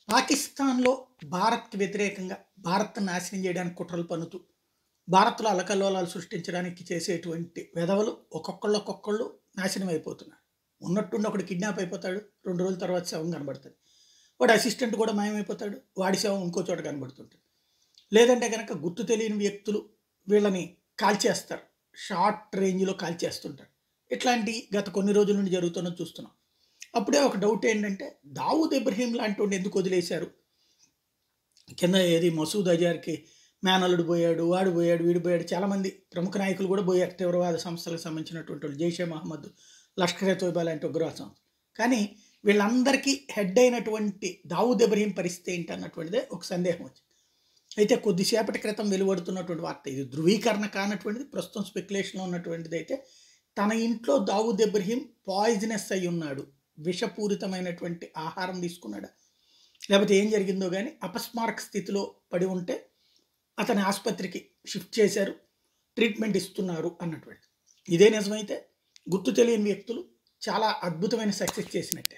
పాకిస్తాన్‌లో భారత్‌కి వ్యతిరేకంగా భారత్‌ని నాశనం చేయడానికి కుట్రలు పన్నుతూ, భారత్‌లో అల్లకల్లోలాలు సృష్టించడానికి చేసేటువంటి వెధవలు ఒక్కొక్కళ్ళు నాశనం అయిపోతున్నారు. ఉన్నట్టుండి ఒకడు కిడ్నాప్ అయిపోతాడు. 2 రోజుల తర్వాత శవం కనబడుతది. వాడి అసిస్టెంట్ కూడా మాయమైపోతాడు. వాడి శవం ఇంకో చోట కనబడుతుంటది. లేదంటే గనక గుర్తు తెలియని వ్యక్తులు వీళ్ళని కాల్చేస్తారు. షార్ట్ రేంజ్‌లో కాల్చేస్తుంటారు. ఇట్లాంటియి గత కొన్ని రోజుల నుండి జరుగుతున్నది చూస్తున్నాం. అప్పుడే ఒక డౌట్ ఏంటంటే, దావూద్ ఇబ్రహీం లాంటోడిని ఎందుకు వదిలేశారు? కింద ఏది మసూద్ అజార్‌కి మేనల్లుడు బోయాడు, వాడు బోయాడు, వీడు బోయాడు. చాలామంది ప్రముఖ నాయకులు గూడా బోయారు. తీవ్రవాద సంస్థలకు సంబంధించినటువంటోళ్ళు. జైషే మహమ్మద్, లష్కర్ ఎ తోయిబా లాంటి ఉగ్రవాద సంస్థ. కానీ వీళ్ళందరికీ హెడ్ అయినటువంటి దావూద్ ఇబ్రహీం పరిస్థితి ఏంటన్నటువంటిదే ఒక సందేహం వచ్చింది. అయితే కొద్దిసేపటి క్రితం వెలువడుతున్నటువంటి వార్త ఇది ధృవీకరణ కానటువంటిది. ప్రస్తుతం స్పెక్యులేషన్‌లో ఉన్నటువంటిదైతే తన ఇంట్లో దావూద్ ఇబ్రహీం పాయిజనస్ అయ్యున్నాడు. విషపూరితమైనటువంటి ఆహారం తీసుకున్నాడా? లేపోతే ఏం జరిగిందో గానీ అపస్మారక స్థితిలో పడి ఉంటే అతన్ని ఆస్పత్రికి షిఫ్ట్ చేశారు. ట్రీట్మెంట్ ఇస్తున్నారు అన్నటువంటిది. ఇదే నిజమైతే గుర్తు తెలియని వ్యక్తులు చాలా అద్భుతమైన సక్సెస్ చేసినట్టే.